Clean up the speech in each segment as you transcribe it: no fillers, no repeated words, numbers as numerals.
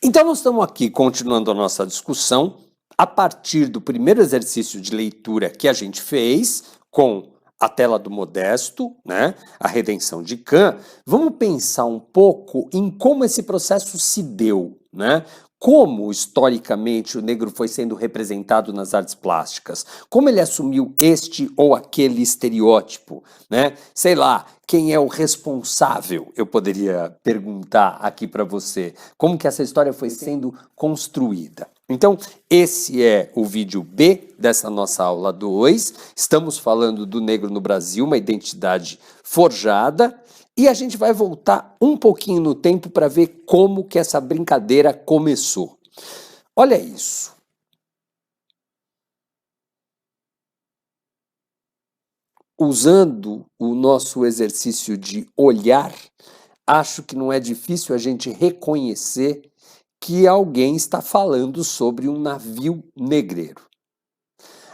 Então nós estamos aqui continuando a nossa discussão a partir do primeiro exercício de leitura que a gente fez com a tela do Modesto, né, a redenção de Kant. Vamos pensar um pouco em como esse processo se deu, né? Como, historicamente, o negro foi sendo representado nas artes plásticas, como ele assumiu este ou aquele estereótipo, né? Sei lá, quem é o responsável, eu poderia perguntar aqui para você, como que essa história foi sendo construída. Então, esse é o vídeo B dessa nossa aula 2, estamos falando do negro no Brasil, uma identidade forjada, e a gente vai voltar um pouquinho no tempo para ver como que essa brincadeira começou. Olha isso. Usando o nosso exercício de olhar, acho que não é difícil a gente reconhecer que alguém está falando sobre um navio negreiro.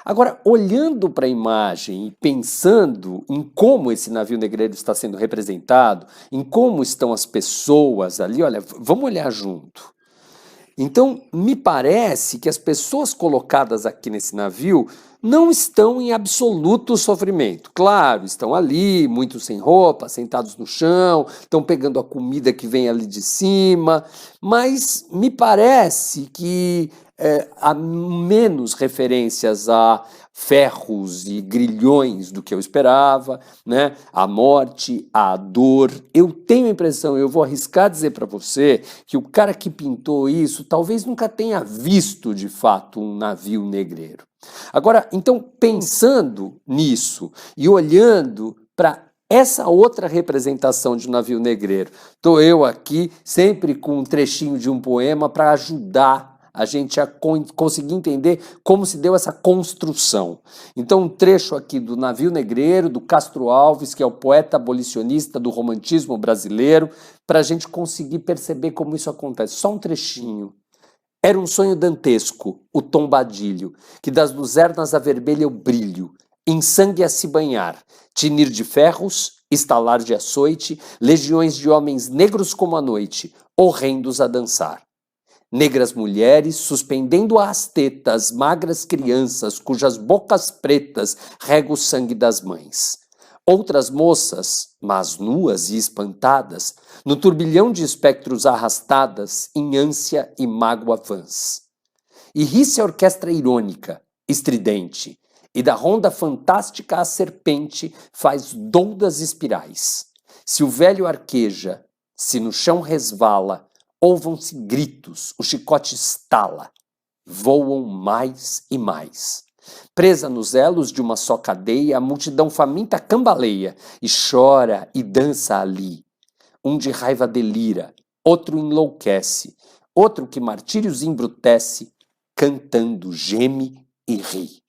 Agora, olhando para a imagem e pensando em como esse navio negreiro está sendo representado, em como estão as pessoas ali, olha, vamos olhar junto. Então, me parece que as pessoas colocadas aqui nesse navio não estão em absoluto sofrimento. Claro, estão ali, muitos sem roupa, sentados no chão, estão pegando a comida que vem ali de cima, mas me parece que há menos referências a ferros e grilhões do que eu esperava, né? A morte, a dor. Eu tenho a impressão, eu vou arriscar dizer para você, que o cara que pintou isso talvez nunca tenha visto de fato um navio negreiro. Agora, então, pensando nisso e olhando para essa outra representação de um navio negreiro, estou eu aqui sempre com um trechinho de um poema para ajudar a gente a conseguir entender como se deu essa construção. Então, um trecho aqui do Navio Negreiro, do Castro Alves, que é o poeta abolicionista do romantismo brasileiro, para a gente conseguir perceber como isso acontece. Só um trechinho. Era um sonho dantesco, o tombadilho, que das luzernas avermelha o brilho, em sangue a se banhar, tinir de ferros, estalar de açoite, legiões de homens negros como a noite, horrendos a dançar. Negras mulheres suspendendo às tetas magras crianças cujas bocas pretas rega o sangue das mães. Outras moças, mas nuas e espantadas, no turbilhão de espectros arrastadas em ânsia e mágoa vãs. E ri-se a orquestra irônica, estridente, e da ronda fantástica a serpente faz doudas espirais. Se o velho arqueja, se no chão resvala, ouvam-se gritos, o chicote estala, voam mais e mais. Presa nos elos de uma só cadeia, a multidão faminta cambaleia e chora e dança ali. Um de raiva delira, outro enlouquece, outro que martírios embrutece, cantando geme e ri.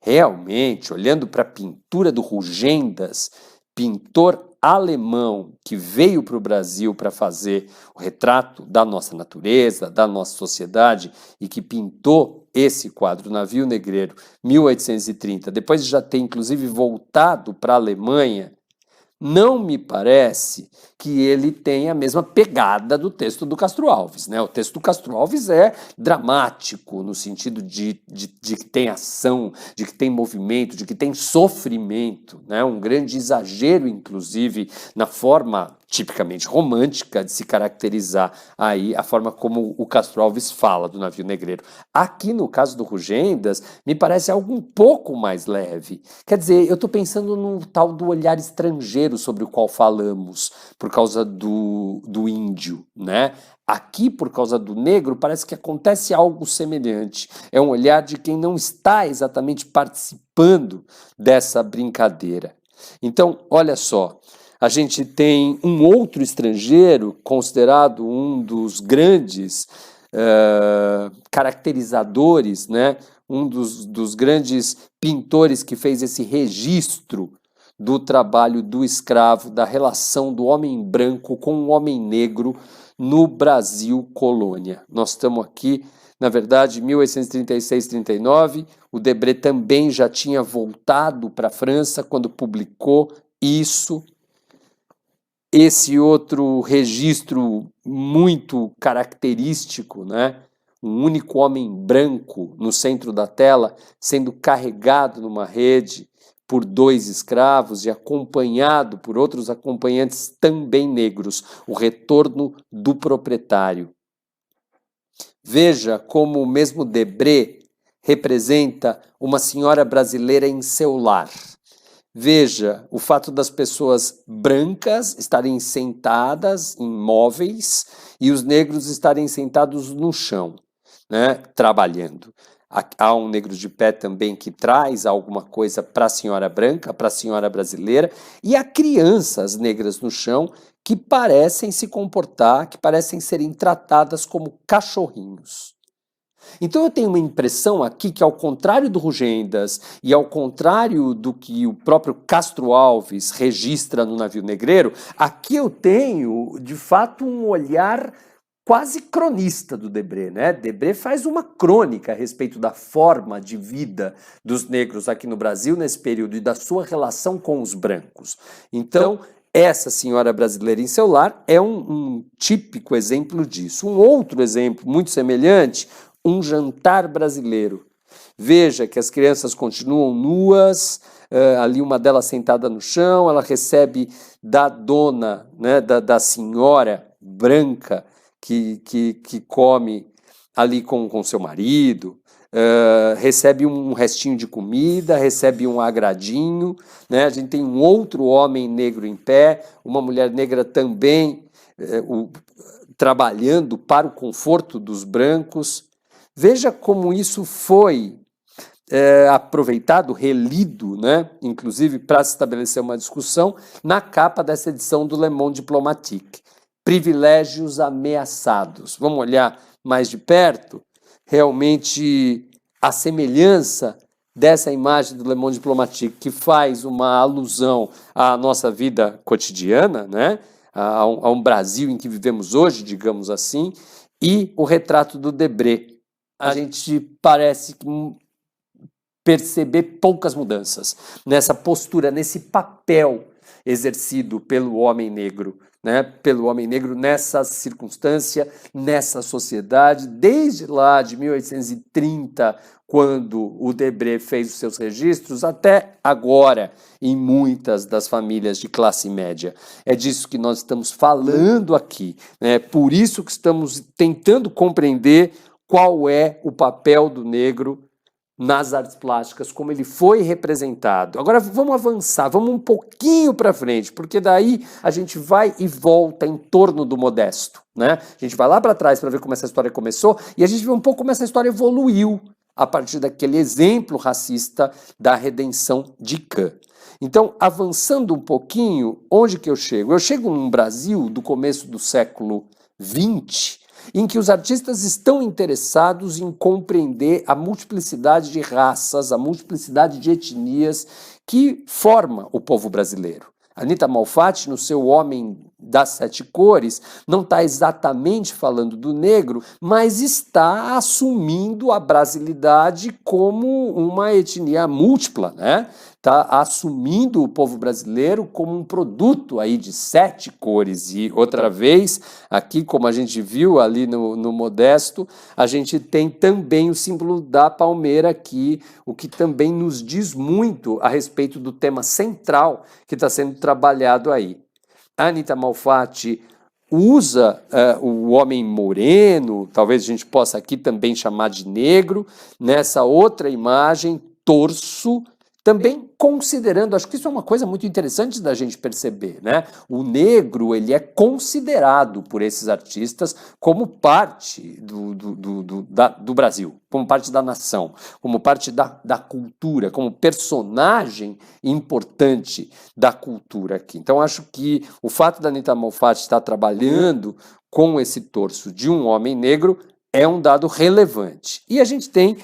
Realmente, olhando para a pintura do Rugendas, pintor alemão que veio para o Brasil para fazer o retrato da nossa natureza, da nossa sociedade, e que pintou esse quadro, Navio Negreiro, 1830, depois de já ter inclusive voltado para a Alemanha, não me parece que ele tenha a mesma pegada do texto do Castro Alves, né? O texto do Castro Alves é dramático, no sentido de que tem ação, de que tem movimento, de que tem sofrimento, né? Um grande exagero, inclusive, na forma tipicamente romântica de se caracterizar aí a forma como o Castro Alves fala do navio negreiro. Aqui, no caso do Rugendas, me parece algo um pouco mais leve. Quer dizer, eu estou pensando no tal do olhar estrangeiro sobre o qual falamos, por causa do índio, né? Aqui, por causa do negro, parece que acontece algo semelhante. É um olhar de quem não está exatamente participando dessa brincadeira. Então, olha só, a gente tem um outro estrangeiro, considerado um dos grandes caracterizadores, né? Um dos grandes pintores que fez esse registro do trabalho do escravo, da relação do homem branco com o homem negro no Brasil colônia. Nós estamos aqui, na verdade, 1836-39, o Debré também já tinha voltado para a França quando publicou isso. Esse outro registro muito característico, né? Um único homem branco no centro da tela, sendo carregado numa rede por 2 escravos e acompanhado por outros acompanhantes também negros, o retorno do proprietário. Veja como o mesmo Debré representa uma senhora brasileira em seu lar. Veja o fato das pessoas brancas estarem sentadas em móveis e os negros estarem sentados no chão, né, trabalhando. Há um negro de pé também que traz alguma coisa para a senhora branca, para a senhora brasileira, e há crianças negras no chão que parecem se comportar, que parecem serem tratadas como cachorrinhos. Então eu tenho uma impressão aqui que, ao contrário do Rugendas e ao contrário do que o próprio Castro Alves registra no Navio Negreiro, aqui eu tenho, de fato, um olhar quase cronista do Debré, né? Debré faz uma crônica a respeito da forma de vida dos negros aqui no Brasil nesse período e da sua relação com os brancos. Então, essa senhora brasileira em seu lar é um típico exemplo disso. Um outro exemplo muito semelhante, um jantar brasileiro. Veja que as crianças continuam nuas, ali uma delas sentada no chão, ela recebe da dona, né, da senhora branca que come ali com seu marido, recebe um restinho de comida, recebe um agradinho, né? A gente tem um outro homem negro em pé, uma mulher negra também trabalhando para o conforto dos brancos. Veja como isso foi aproveitado, relido, né? Inclusive para se estabelecer uma discussão na capa dessa edição do Le Monde Diplomatique. Privilégios ameaçados. Vamos olhar mais de perto? Realmente a semelhança dessa imagem do Le Monde Diplomatique, que faz uma alusão à nossa vida cotidiana, né? a um Brasil em que vivemos hoje, digamos assim, e o retrato do Debré. A gente parece perceber poucas mudanças nessa postura, nesse papel exercido pelo homem negro, né? Pelo homem negro nessa circunstância, nessa sociedade, desde lá de 1830, quando o Debré fez os seus registros, até agora, em muitas das famílias de classe média. É disso que nós estamos falando aqui, né? Por isso que estamos tentando compreender qual é o papel do negro nas artes plásticas, como ele foi representado. Agora vamos avançar, vamos um pouquinho para frente, porque daí a gente vai e volta em torno do Modesto, né? A gente vai lá para trás para ver como essa história começou e a gente vê um pouco como essa história evoluiu a partir daquele exemplo racista da redenção de Caen. Então, avançando um pouquinho, onde que eu chego? Eu chego num Brasil do começo do século XX, em que os artistas estão interessados em compreender a multiplicidade de raças, a multiplicidade de etnias que forma o povo brasileiro. Anita Malfatti, no seu Homem das Sete Cores, não está exatamente falando do negro, mas está assumindo a brasilidade como uma etnia múltipla, né? Está assumindo o povo brasileiro como um produto aí de 7 cores. E outra vez, aqui como a gente viu ali no Modesto, a gente tem também o símbolo da palmeira aqui, o que também nos diz muito a respeito do tema central que está sendo trabalhado aí. A Anita Malfatti usa o homem moreno, talvez a gente possa aqui também chamar de negro, nessa outra imagem, torso, também considerando, acho que isso é uma coisa muito interessante da gente perceber, né? O negro, ele é considerado por esses artistas como parte do Brasil, como parte da nação, como parte da cultura, como personagem importante da cultura aqui. Então, acho que o fato da Anita Malfatti estar trabalhando com esse torso de um homem negro é um dado relevante. E a gente tem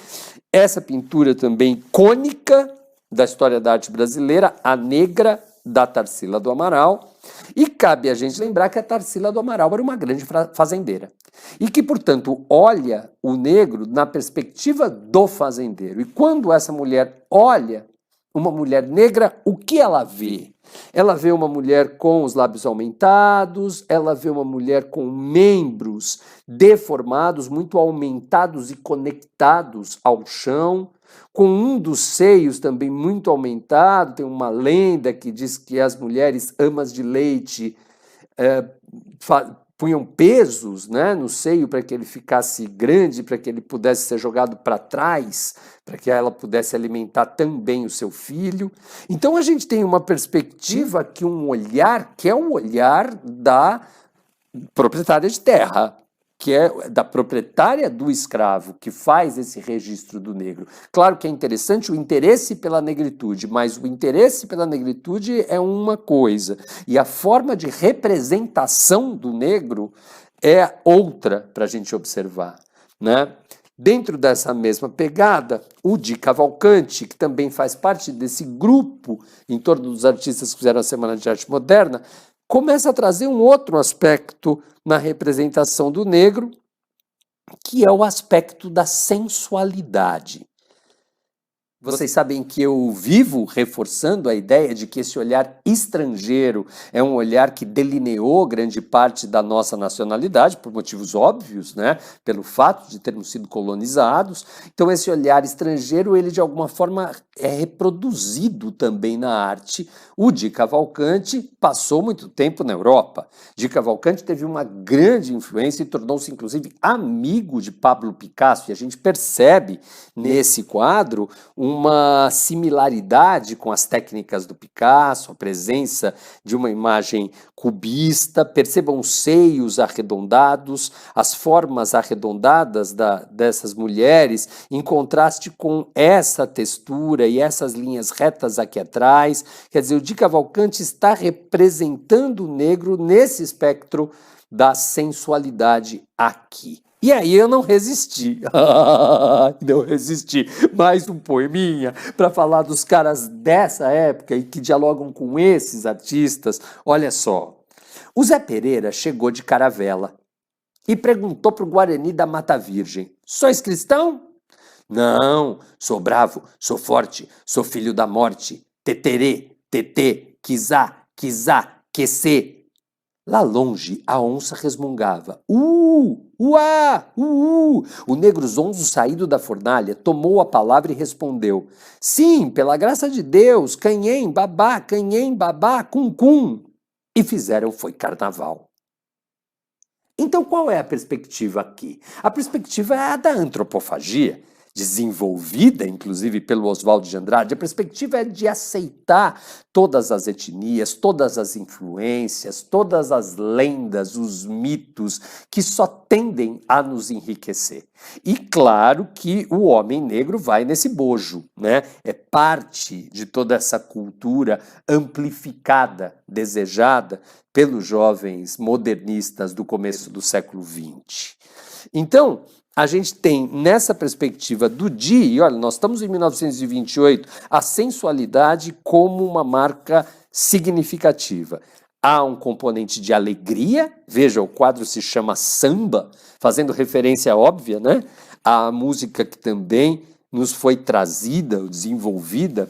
essa pintura também icônica da história da arte brasileira, A Negra, da Tarsila do Amaral, e cabe a gente lembrar que a Tarsila do Amaral era uma grande fazendeira, e que, portanto, olha o negro na perspectiva do fazendeiro. E quando essa mulher olha uma mulher negra, o que ela vê? Ela vê uma mulher com os lábios aumentados, ela vê uma mulher com membros deformados, muito aumentados e conectados ao chão, com um dos seios também muito aumentado. Tem uma lenda que diz que as mulheres amas de leite punham pesos, né, no seio para que ele ficasse grande, para que ele pudesse ser jogado para trás, para que ela pudesse alimentar também o seu filho. Então a gente tem uma perspectiva que um olhar, que é o olhar da proprietária de terra, que é da proprietária do escravo, que faz esse registro do negro. Claro que é interessante o interesse pela negritude, mas o interesse pela negritude é uma coisa, e a forma de representação do negro é outra para a gente observar, né? Dentro dessa mesma pegada, o Di Cavalcanti, que também faz parte desse grupo em torno dos artistas que fizeram a Semana de Arte Moderna, começa a trazer um outro aspecto na representação do negro, que é o aspecto da sensualidade. Vocês sabem que eu vivo reforçando a ideia de que esse olhar estrangeiro é um olhar que delineou grande parte da nossa nacionalidade, por motivos óbvios, né? Pelo fato de termos sido colonizados. Então esse olhar estrangeiro, ele de alguma forma é reproduzido também na arte. O Di Cavalcanti passou muito tempo na Europa. Di Cavalcanti teve uma grande influência e tornou-se inclusive amigo de Pablo Picasso, e a gente percebe nesse quadro uma similaridade com as técnicas do Picasso, a presença de uma imagem cubista. Percebam os seios arredondados, as formas arredondadas dessas mulheres, em contraste com essa textura e essas linhas retas aqui atrás. Quer dizer, o Di Cavalcanti está representando o negro nesse espectro da sensualidade aqui. E aí eu não resisti, não resisti. Mais um poeminha para falar dos caras dessa época e que dialogam com esses artistas. Olha só, o Zé Pereira chegou de caravela e perguntou para o Guarani da Mata Virgem: sois cristão? Não, sou bravo, sou forte, sou filho da morte. Teterê, tetê, quizá, quizá, quecê. Lá longe, a onça resmungava. Uá, O negro zonzo saído da fornalha tomou a palavra e respondeu: sim, pela graça de Deus, canhém, babá, cum, cum. E fizeram foi carnaval. Então qual é a perspectiva aqui? A perspectiva é a da antropofagia, desenvolvida, inclusive, pelo Oswald de Andrade. A perspectiva é de aceitar todas as etnias, todas as influências, todas as lendas, os mitos, que só tendem a nos enriquecer. E claro que o homem negro vai nesse bojo, né? É parte de toda essa cultura amplificada, desejada pelos jovens modernistas do começo do século XX. Então, a gente tem nessa perspectiva do Di, e olha, nós estamos em 1928, a sensualidade como uma marca significativa. Há um componente de alegria, veja, o quadro se chama Samba, fazendo referência óbvia, né? À música que também nos foi trazida, desenvolvida,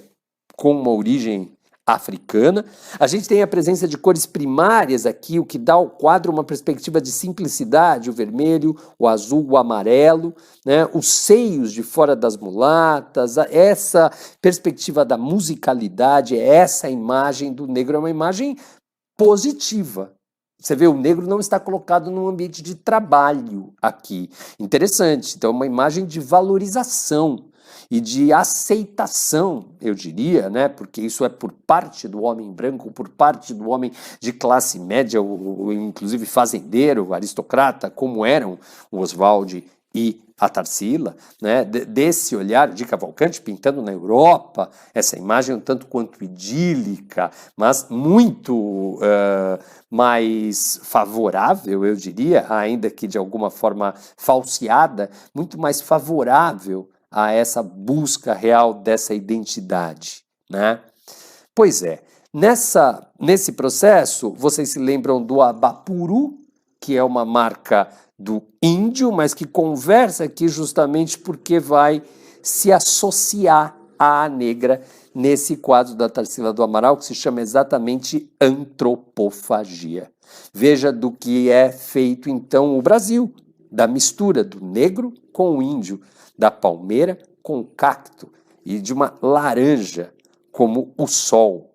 com uma origem africana. A gente tem a presença de cores primárias aqui, o que dá ao quadro uma perspectiva de simplicidade, o vermelho, o azul, o amarelo, né? Os seios de fora das mulatas, essa perspectiva da musicalidade, essa imagem do negro é uma imagem positiva. Você vê, o negro não está colocado num ambiente de trabalho aqui. Interessante. Então, é uma imagem de valorização e de aceitação, eu diria, né? Porque isso é por parte do homem branco, por parte do homem de classe média, inclusive fazendeiro, aristocrata, como eram o Oswald e a Tarsila, né? Desse olhar de Cavalcanti pintando na Europa, essa imagem um tanto quanto idílica, mas muito mais favorável, eu diria, ainda que de alguma forma falseada, muito mais favorável a essa busca real dessa identidade, né? Pois é, nesse processo, vocês se lembram do Abapuru, que é uma marca do índio, mas que conversa aqui justamente porque vai se associar à negra nesse quadro da Tarsila do Amaral, que se chama exatamente Antropofagia. Veja do que é feito, então, o Brasil, da mistura do negro com o índio, da palmeira com o cacto e de uma laranja como o sol.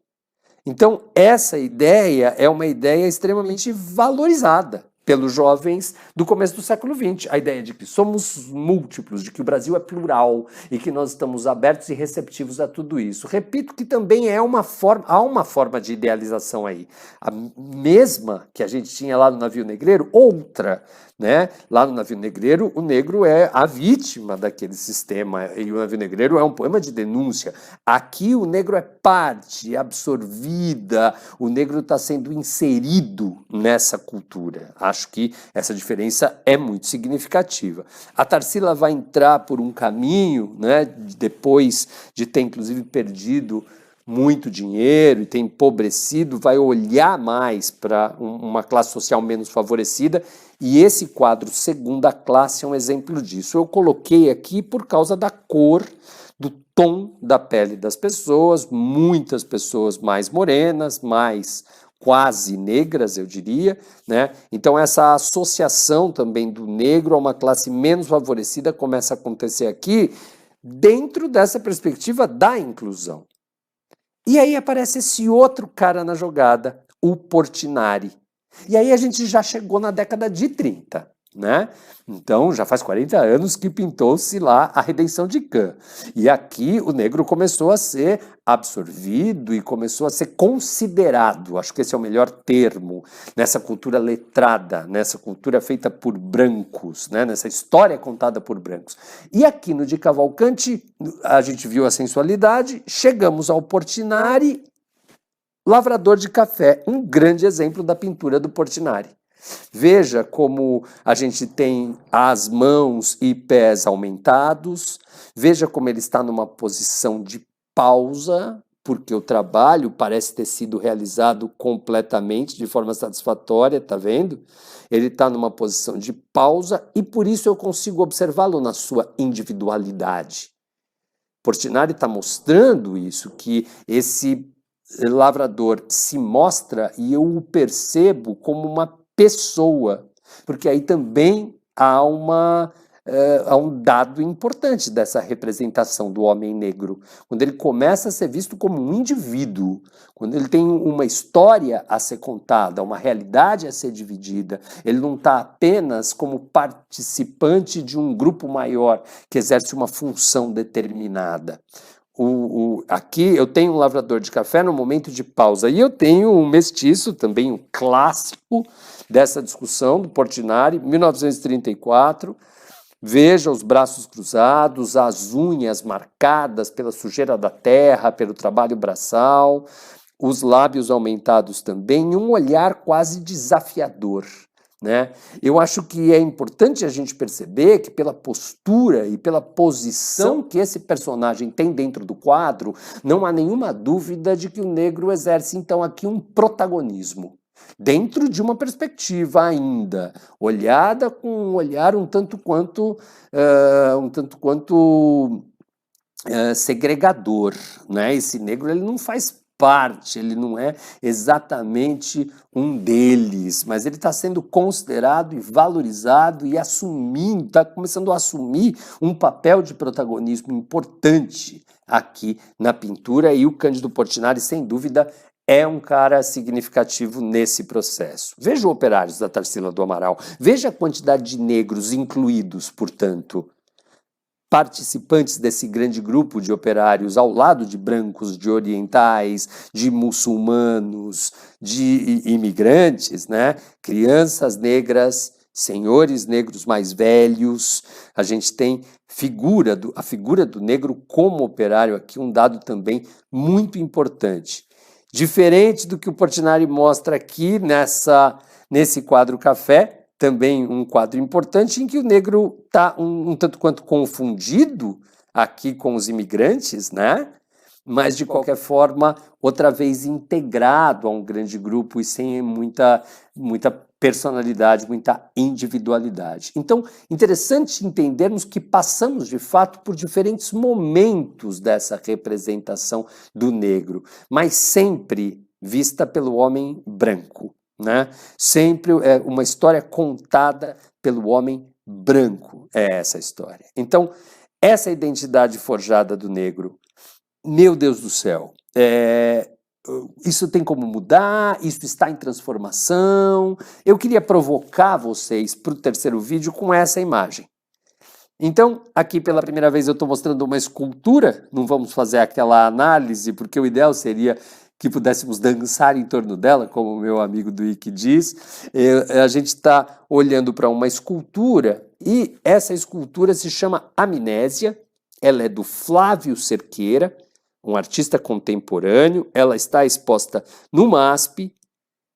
Então, essa ideia é uma ideia extremamente valorizada pelos jovens do começo do século XX. A ideia de que somos múltiplos, de que o Brasil é plural e que nós estamos abertos e receptivos a tudo isso. Repito que também há uma forma de idealização aí. A mesma que a gente tinha lá no Navio Negreiro, outra. Né? Lá no Navio Negreiro, o negro é a vítima daquele sistema, e o Navio Negreiro é um poema de denúncia. Aqui o negro é parte, absorvida, o negro está sendo inserido nessa cultura. Acho que essa diferença é muito significativa. A Tarsila vai entrar por um caminho, né, depois de ter inclusive perdido muito dinheiro e ter empobrecido, vai olhar mais para uma classe social menos favorecida, e esse quadro Segunda Classe é um exemplo disso. Eu coloquei aqui por causa da cor, do tom da pele das pessoas, muitas pessoas mais morenas, mais quase negras, eu diria, né? Então essa associação também do negro a uma classe menos favorecida começa a acontecer aqui dentro dessa perspectiva da inclusão. E aí aparece esse outro cara na jogada, o Portinari. E aí a gente já chegou na década de 30, né? Então já faz 40 anos que pintou-se lá a Redenção de Cã. E aqui o negro começou a ser absorvido e começou a ser considerado, acho que esse é o melhor termo, nessa cultura letrada, nessa cultura feita por brancos, né? Nessa história contada por brancos. E aqui no de Cavalcante a gente viu a sensualidade, chegamos ao Portinari, lavrador de café, um grande exemplo da pintura do Portinari. Veja como a gente tem as mãos e pés aumentados, veja como ele está numa posição de pausa, porque o trabalho parece ter sido realizado completamente, de forma satisfatória, tá vendo? Ele está numa posição de pausa e por isso eu consigo observá-lo na sua individualidade. Portinari está mostrando isso, que esse lavrador se mostra e eu o percebo como uma pessoa, porque aí também há um dado importante dessa representação do homem negro, quando ele começa a ser visto como um indivíduo, quando ele tem uma história a ser contada, uma realidade a ser dividida, ele não está apenas como participante de um grupo maior que exerce uma função determinada. Aqui eu tenho um lavrador de café no momento de pausa e eu tenho um mestiço, também um clássico dessa discussão do Portinari, 1934. Veja os braços cruzados, as unhas marcadas pela sujeira da terra, pelo trabalho braçal, os lábios aumentados também, um olhar quase desafiador. Né? Eu acho que é importante a gente perceber que pela postura e pela posição que esse personagem tem dentro do quadro, não há nenhuma dúvida de que o negro exerce então aqui um protagonismo, dentro de uma perspectiva ainda, olhada com um olhar um tanto quanto segregador, né? Esse negro ele não faz parte, ele não é exatamente um deles, mas ele está sendo considerado e valorizado e assumindo, está começando a assumir um papel de protagonismo importante aqui na pintura, e o Cândido Portinari, sem dúvida, é um cara significativo nesse processo. Veja o Operários da Tarsila do Amaral, veja a quantidade de negros incluídos, portanto, participantes desse grande grupo de operários ao lado de brancos, de orientais, de muçulmanos, de imigrantes, né? Crianças negras, senhores negros mais velhos. A gente tem a figura do negro como operário aqui, um dado também muito importante. Diferente do que o Portinari mostra aqui nesse quadro café, também um quadro importante em que o negro está um tanto quanto confundido aqui com os imigrantes, né? mas de qualquer forma, outra vez integrado a um grande grupo e sem muita personalidade, muita individualidade. Então, interessante entendermos que passamos de fato por diferentes momentos dessa representação do negro, mas sempre vista pelo homem branco, né? Sempre é uma história contada pelo homem branco, é essa história. Então, essa identidade forjada do negro, meu Deus do céu, isso tem como mudar? Isso está em transformação? Eu queria provocar vocês para o terceiro vídeo com essa imagem. Então, aqui pela primeira vez eu estou mostrando uma escultura, não vamos fazer aquela análise, porque o ideal seria que pudéssemos dançar em torno dela, como o meu amigo Duíque diz. A gente está olhando para uma escultura e essa escultura se chama Amnésia, ela é do Flávio Cerqueira, um artista contemporâneo, ela está exposta no MASP,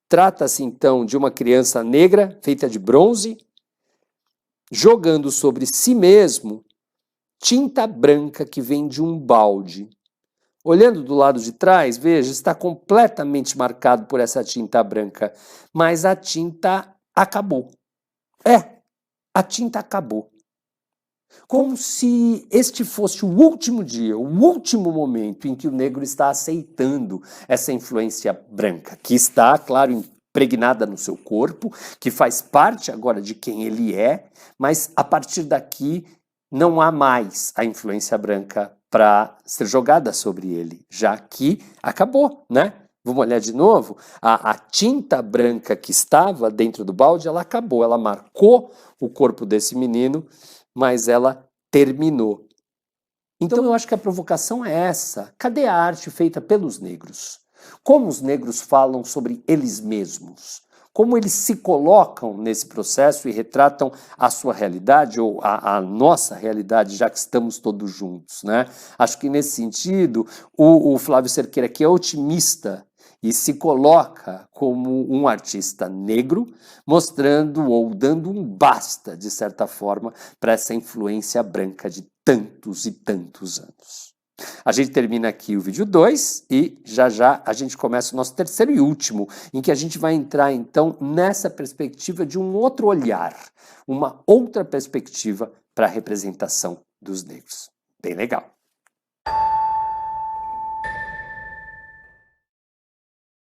trata-se então de uma criança negra feita de bronze, jogando sobre si mesmo tinta branca que vem de um balde. Olhando do lado de trás, veja, está completamente marcado por essa tinta branca, mas a tinta acabou. A tinta acabou. Como se este fosse o último dia, o último momento em que o negro está aceitando essa influência branca, que está, claro, impregnada no seu corpo, que faz parte agora de quem ele é, mas a partir daqui não há mais a influência branca para ser jogada sobre ele, já que acabou, né? Vamos olhar de novo? A tinta branca que estava dentro do balde, ela acabou, ela marcou o corpo desse menino, mas ela terminou. Então eu acho que a provocação é essa. Cadê a arte feita pelos negros? Como os negros falam sobre eles mesmos? Como eles se colocam nesse processo e retratam a sua realidade ou a nossa realidade, já que estamos todos juntos, né? Acho que nesse sentido, o Flávio Cerqueira, que é otimista e se coloca como um artista negro, mostrando ou dando um basta, de certa forma, para essa influência branca de tantos e tantos anos. A gente termina aqui o vídeo 2 e já já a gente começa o nosso terceiro e último, em que a gente vai entrar então nessa perspectiva de um outro olhar, uma outra perspectiva para a representação dos negros. Bem legal.